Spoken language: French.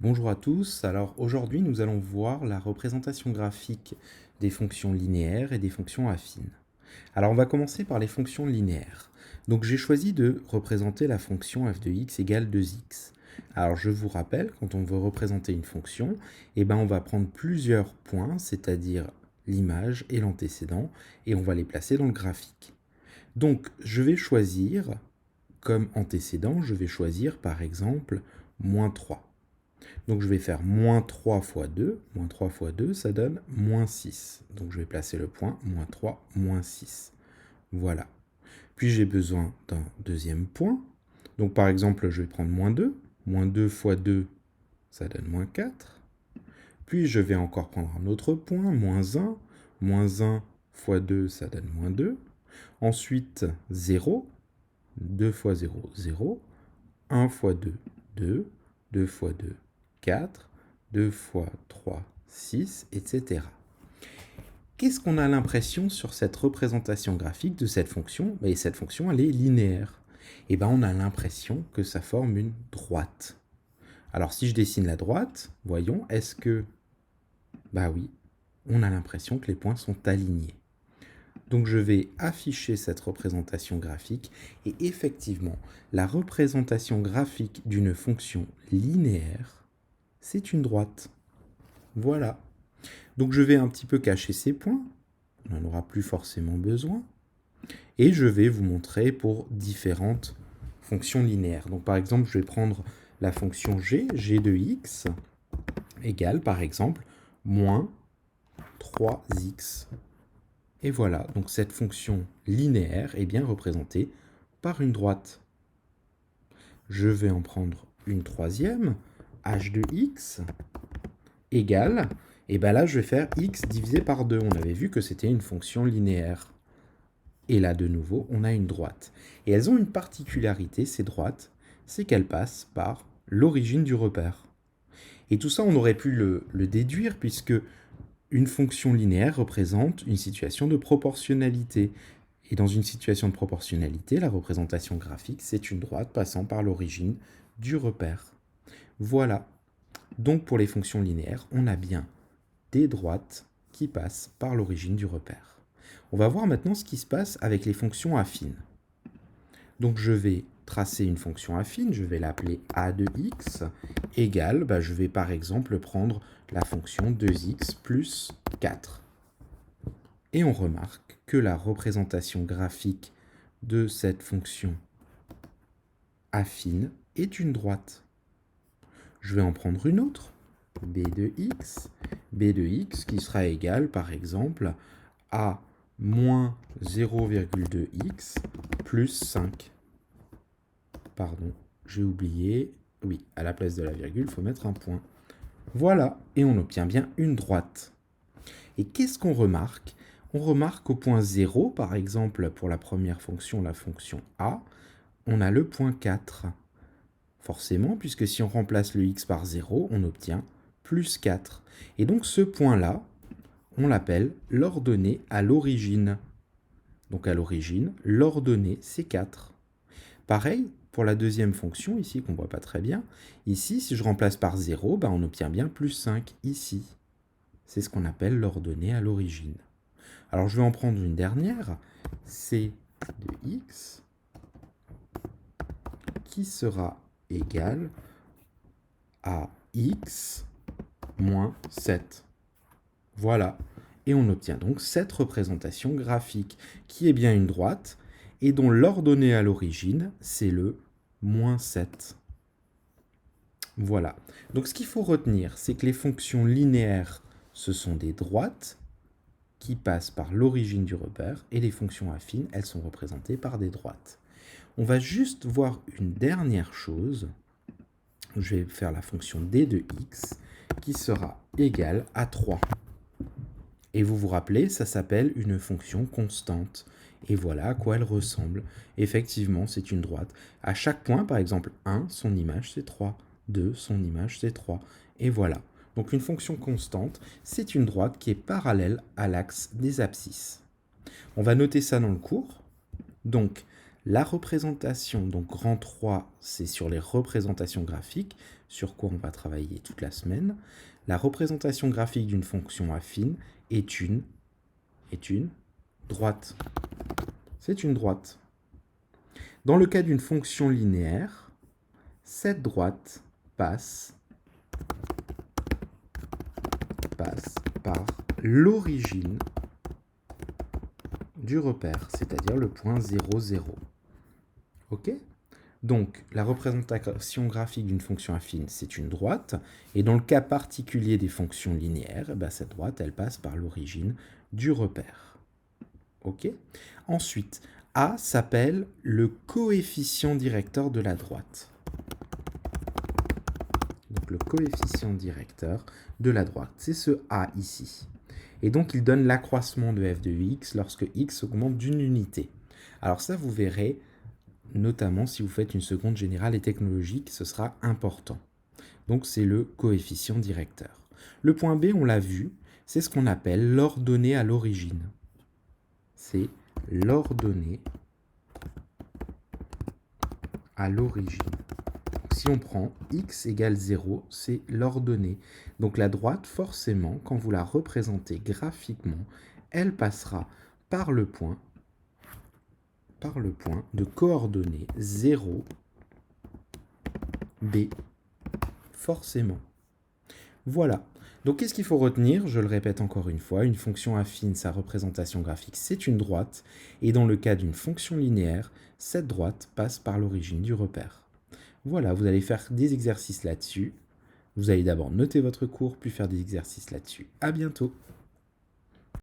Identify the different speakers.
Speaker 1: Bonjour à tous, alors aujourd'hui nous allons voir la représentation graphique des fonctions linéaires et des fonctions affines. Alors on va commencer par les fonctions linéaires. Donc j'ai choisi de représenter la fonction f de x égale 2x. Alors je vous rappelle, quand on veut représenter une fonction, on va prendre plusieurs points, c'est-à-dire l'image et l'antécédent, et on va les placer dans le graphique. Donc je vais choisir, comme antécédent, je vais choisir par exemple moins 3. Donc je vais faire moins 3 fois 2. Moins 3 fois 2, ça donne moins 6. Donc je vais placer le point, moins 3, moins 6. Voilà. Puis j'ai besoin d'un deuxième point. Donc par exemple, je vais prendre moins 2. Moins 2 fois 2, ça donne moins 4. Puis je vais encore prendre un autre point, moins 1. Moins 1 fois 2, ça donne moins 2. Ensuite, 0. 2 fois 0, 0. 1 fois 2, 2. 2 fois 2, 4, 2 fois 3, 6, etc. Qu'est-ce qu'on a l'impression sur cette représentation graphique de cette fonction? Et cette fonction, elle est linéaire. On a l'impression que ça forme une droite. Alors si je dessine la droite, voyons, est-ce que... Bah oui, on a l'impression que les points sont alignés. Donc je vais afficher cette représentation graphique et effectivement, la représentation graphique d'une fonction linéaire, c'est une droite. Voilà. Donc je vais un petit peu cacher ces points, on n'en aura plus forcément besoin, et je vais vous montrer pour différentes fonctions linéaires. Donc par exemple, je vais prendre la fonction g de x, égale par exemple moins 3x. Et voilà, donc cette fonction linéaire est bien représentée par une droite. Je vais en prendre une troisième, h de x, égale, et bien là je vais faire x divisé par 2. On avait vu que c'était une fonction linéaire. Et là de nouveau, on a une droite. Et elles ont une particularité, ces droites, c'est qu'elles passent par l'origine du repère. Et tout ça, on aurait pu le déduire puisque une fonction linéaire représente une situation de proportionnalité. Et dans une situation de proportionnalité, la représentation graphique, c'est une droite passant par l'origine du repère. Voilà. Donc pour les fonctions linéaires, on a bien des droites qui passent par l'origine du repère. On va voir maintenant ce qui se passe avec les fonctions affines. Donc je vais tracer une fonction affine, je vais l'appeler a de x, égale, je vais par exemple prendre la fonction 2x plus 4. Et on remarque que la représentation graphique de cette fonction affine est une droite. Je vais en prendre une autre, b de x qui sera égal par exemple à moins 0,2x plus 5. Pardon, j'ai oublié. Oui, à la place de la virgule, il faut mettre un point. Voilà, et on obtient bien une droite. Et qu'est-ce qu'on remarque? On remarque qu'au point 0, par exemple, pour la première fonction, la fonction a, on a le point 4. Forcément, puisque si on remplace le x par 0, on obtient plus 4. Et donc ce point-là, on l'appelle l'ordonnée à l'origine. Donc à l'origine, l'ordonnée, c'est 4. Pareil, pour la deuxième fonction, ici, qu'on ne voit pas très bien, ici, si je remplace par 0, on obtient bien plus 5 ici. C'est ce qu'on appelle l'ordonnée à l'origine. Alors je vais en prendre une dernière, c de x, qui sera égal à x moins 7. Voilà. Et on obtient donc cette représentation graphique, qui est bien une droite, et dont l'ordonnée à l'origine, c'est le moins 7. Voilà. Donc ce qu'il faut retenir, c'est que les fonctions linéaires, ce sont des droites qui passent par l'origine du repère, et les fonctions affines, elles sont représentées par des droites. On va juste voir une dernière chose. Je vais faire la fonction d de x, qui sera égale à 3. Et vous vous rappelez, ça s'appelle une fonction constante. Et voilà à quoi elle ressemble. Effectivement, c'est une droite. À chaque point, par exemple, 1, son image, c'est 3. 2, son image, c'est 3. Et voilà. Donc une fonction constante, c'est une droite qui est parallèle à l'axe des abscisses. On va noter ça dans le cours. Donc, La représentation, donc grand 3, c'est sur les représentations graphiques, sur quoi on va travailler toute la semaine. La représentation graphique d'une fonction affine est une droite. C'est une droite. Dans le cas d'une fonction linéaire, cette droite passe par l'origine du repère, c'est-à-dire le point 0, 0. Ok ? Donc, la représentation graphique d'une fonction affine, c'est une droite. Et dans le cas particulier des fonctions linéaires, cette droite, elle passe par l'origine du repère. Ok ? Ensuite, A s'appelle le coefficient directeur de la droite. Donc, le coefficient directeur de la droite, c'est ce A ici. Et donc, il donne l'accroissement de f de x lorsque x augmente d'une unité. Alors ça, vous verrez, notamment si vous faites une seconde générale et technologique, ce sera important. Donc c'est le coefficient directeur. Le point B, on l'a vu, c'est ce qu'on appelle l'ordonnée à l'origine. C'est l'ordonnée à l'origine. Si on prend x égale 0, c'est l'ordonnée. Donc la droite, forcément, quand vous la représentez graphiquement, elle passera par le point de coordonnées 0, B, forcément. Voilà. Donc qu'est-ce qu'il faut retenir? Je le répète encore une fois, une fonction affine, sa représentation graphique, c'est une droite, et dans le cas d'une fonction linéaire, cette droite passe par l'origine du repère. Voilà, vous allez faire des exercices là-dessus. Vous allez d'abord noter votre cours, puis faire des exercices là-dessus. À bientôt!